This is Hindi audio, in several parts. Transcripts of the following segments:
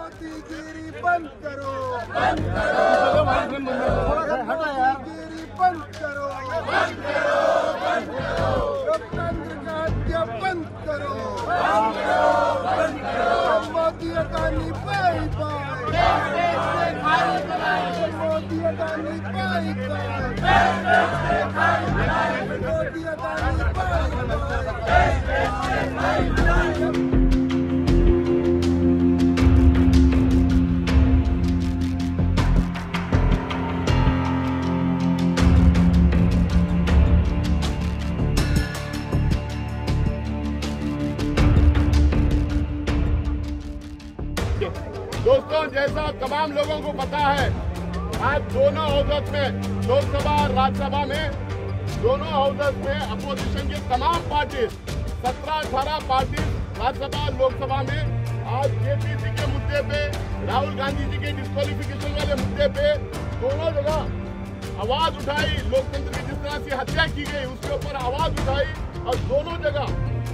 मोदीगिरी बंद करो, बंद करो, मोदीगिरी बंद करो, बंद करो, बंद करो, लोकतंत्र का हत्या बंद करो, बंद करो, बंद करो, Modi Adani bye bye, Modi Adani bye bye, Modi Adani bye bye. दोस्तों, जैसा तमाम लोगों को पता है, आज दोनों हाउसेस में, लोकसभा और राज्यसभा में, दोनों हाउसेस में अपोजिशन की तमाम पार्टी 17-18 पार्टी राज्यसभा और लोकसभा में आज जेपीसी के मुद्दे पे, राहुल गांधी जी के डिस्क्वालिफिकेशन वाले मुद्दे पे दोनों जगह आवाज उठाई। लोकतंत्र की जिस तरह से हत्या की गई उसके ऊपर आवाज उठाई और दोनों जगह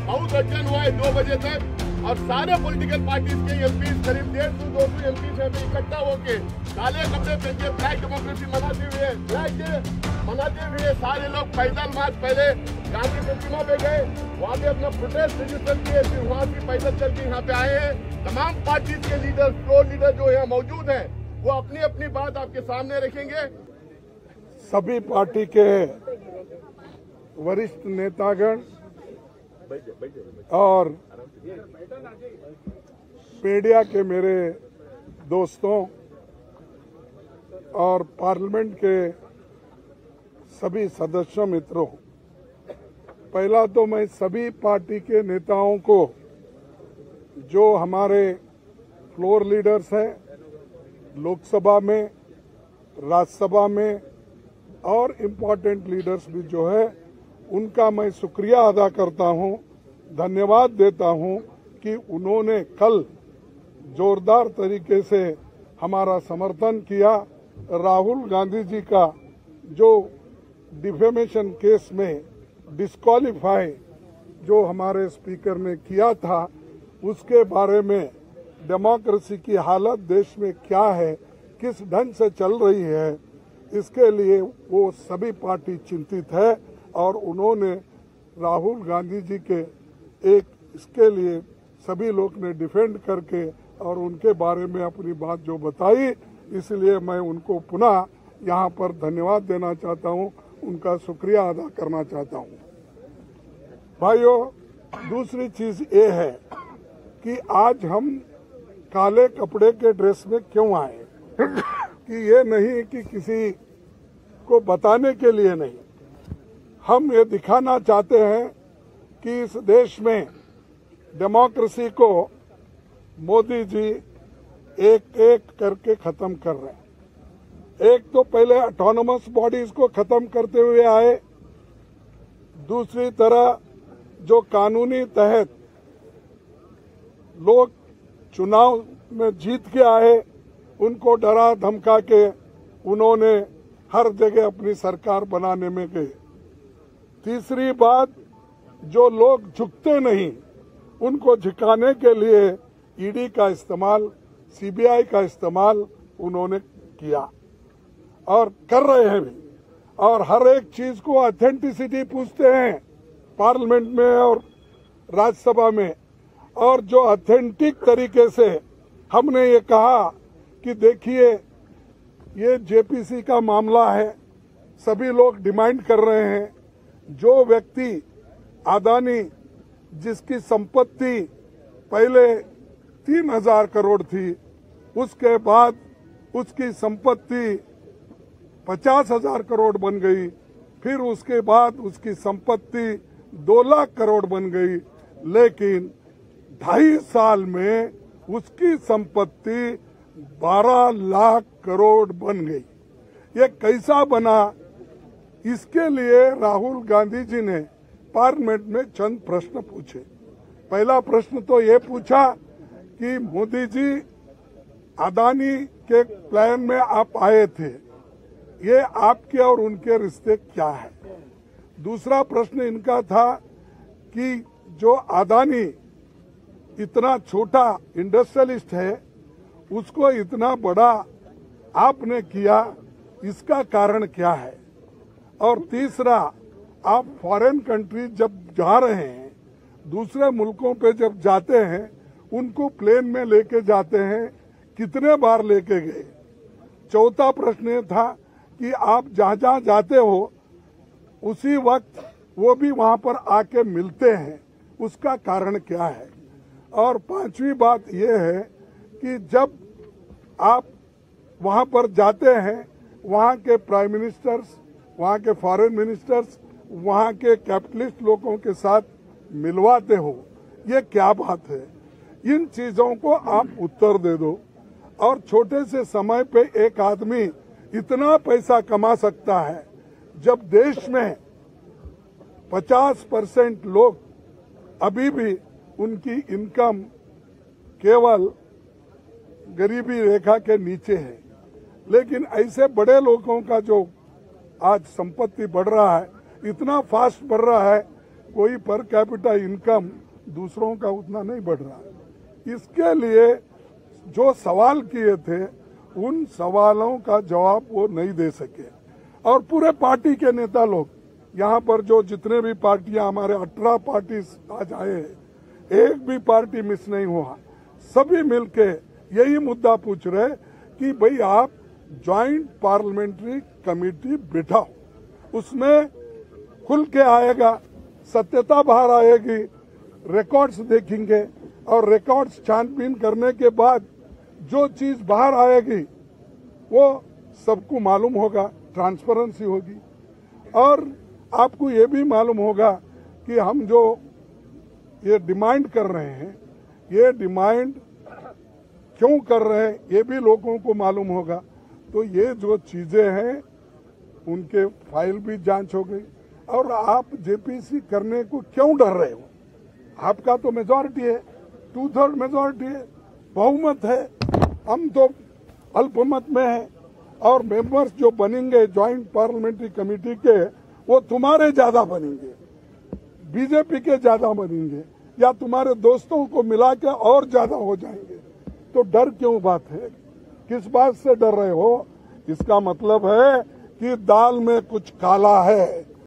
बहुत अध्ययन हुआ है 2 बजे तक। और सारे पॉलिटिकल पार्टीज के एमपी करीब 150-200 एमपी इकट्ठा होके काले कपड़े पहन के ब्लैक डेमोक्रेसी मनाते हुए, ब्लैक डे मनाते हुए सारे लोग पैदल मार्च पहले गांधी प्रतिमा पे गए, वहाँ पे अपना प्रोटेस्ट रजिस्टर किए, फिर वहाँ से पैदल चल के यहाँ पे आए हैं। तमाम पार्टीज के लीडर, फ्लोर लीडर जो यहाँ मौजूद हैं, वो अपनी अपनी बात आपके सामने रखेंगे। सभी पार्टी के वरिष्ठ नेतागण और मीडिया के मेरे दोस्तों और पार्लियामेंट के सभी सदस्यों मित्रों, पहला तो मैं सभी पार्टी के नेताओं को, जो हमारे फ्लोर लीडर्स हैं लोकसभा में, राज्यसभा में और इम्पोर्टेंट लीडर्स भी जो है, उनका मैं शुक्रिया अदा करता हूं, धन्यवाद देता हूं कि उन्होंने कल जोरदार तरीके से हमारा समर्थन किया। राहुल गांधी जी का जो डिफेमेशन केस में डिस्क्वालीफाई जो हमारे स्पीकर ने किया था, उसके बारे में डेमोक्रेसी की हालत देश में क्या है, किस ढंग से चल रही है, इसके लिए वो सभी पार्टी चिंतित है। और उन्होंने राहुल गांधी जी के इसके लिए सभी लोग ने डिफेंड करके और उनके बारे में अपनी बात जो बताई, इसलिए मैं उनको पुनः यहाँ पर धन्यवाद देना चाहता हूँ, उनका शुक्रिया अदा करना चाहता हूँ। भाइयों, दूसरी चीज ये है कि आज हम काले कपड़े के ड्रेस में क्यों आए कि ये नहीं कि किसी को बताने के लिए नहीं, हम ये दिखाना चाहते हैं कि इस देश में डेमोक्रेसी को मोदी जी एक एक करके खत्म कर रहे हैं। एक तो पहले ऑटोनोमस बॉडीज को खत्म करते हुए आए, दूसरी तरह जो कानूनी तहत लोग चुनाव में जीत के आए, उनको डरा धमका के उन्होंने हर जगह अपनी सरकार बनाने में गए। तीसरी बात, जो लोग झुकते नहीं, उनको झुकाने के लिए ईडी का इस्तेमाल, सीबीआई का इस्तेमाल उन्होंने किया और कर रहे हैं भी। और हर एक चीज को ऑथेंटिसिटी पूछते हैं पार्लियामेंट में और राज्यसभा में। और जो ऑथेंटिक तरीके से हमने ये कहा कि देखिए, ये जेपीसी का मामला है, सभी लोग डिमांड कर रहे हैं, जो व्यक्ति अडानी जिसकी संपत्ति पहले 3,000 करोड़ थी, उसके बाद उसकी संपत्ति 50,000 करोड़ बन गई, फिर उसके बाद उसकी संपत्ति 2 लाख करोड़ बन गई, लेकिन 2.5 साल में उसकी संपत्ति 12 लाख करोड़ बन गई। ये कैसा बना? इसके लिए राहुल गांधी जी ने पार्लियामेंट में चंद प्रश्न पूछे। पहला प्रश्न तो ये पूछा कि मोदी जी, अडानी के प्लान में आप आए थे, ये आपके और उनके रिश्ते क्या है? दूसरा प्रश्न इनका था कि जो अडानी इतना छोटा इंडस्ट्रियलिस्ट है, उसको इतना बड़ा आपने किया, इसका कारण क्या है? और तीसरा, आप फॉरेन कंट्री जब जा रहे हैं, दूसरे मुल्कों पे जब जाते हैं, उनको प्लेन में लेके जाते हैं, कितने बार लेके गए? चौथा प्रश्न ये था कि आप जहाँ जहाँ जाते हो उसी वक्त वो भी वहाँ पर आके मिलते हैं, उसका कारण क्या है? और पांचवी बात यह है कि जब आप वहाँ पर जाते हैं, वहाँ के प्राइम मिनिस्टर्स, वहाँ के फॉरेन मिनिस्टर्स, वहाँ के कैपिटलिस्ट लोगों के साथ मिलवाते हो, ये क्या बात है? इन चीजों को आप उत्तर दे दो। और छोटे से समय पे एक आदमी इतना पैसा कमा सकता है, जब देश में 50% लोग अभी भी उनकी इनकम केवल गरीबी रेखा के नीचे है। लेकिन ऐसे बड़े लोगों का जो आज संपत्ति बढ़ रहा है, इतना फास्ट बढ़ रहा है, कोई पर कैपिटा इनकम दूसरों का उतना नहीं बढ़ रहा है। इसके लिए जो सवाल किए थे, उन सवालों का जवाब वो नहीं दे सके। और पूरे पार्टी के नेता लोग यहाँ पर जो जितने भी पार्टियां, हमारे 18 पार्टी आज आए हैं, एक भी पार्टी मिस नहीं हुआ। सभी मिलके यही मुद्दा पूछ रहे कि भाई आप ज्वाइंट पार्लियामेंट्री कमेटी बिठाओ, उसमें खुल के आएगा, सत्यता बाहर आएगी, रिकॉर्ड्स देखेंगे और रिकॉर्ड्स छानबीन करने के बाद जो चीज बाहर आएगी वो सबको मालूम होगा, ट्रांसपेरेंसी होगी। और आपको ये भी मालूम होगा कि हम जो ये डिमांड कर रहे हैं, ये डिमांड क्यों कर रहे हैं, ये भी लोगों को मालूम होगा। तो ये जो चीजें हैं, उनके फाइल भी जांच हो गई। और आप जेपीसी करने को क्यों डर रहे हो? आपका तो मेजॉरिटी है, 2/3 मेजॉरिटी है, बहुमत है। हम तो अल्पमत में है। और मेंबर्स जो बनेंगे ज्वाइंट पार्लियामेंट्री कमेटी के, वो तुम्हारे ज्यादा बनेंगे, बीजेपी के ज्यादा बनेंगे, या तुम्हारे दोस्तों को मिला के और ज्यादा हो जाएंगे। तो डर क्यों बात है? किस बात से डर रहे हो? इसका मतलब है कि दाल में कुछ काला है।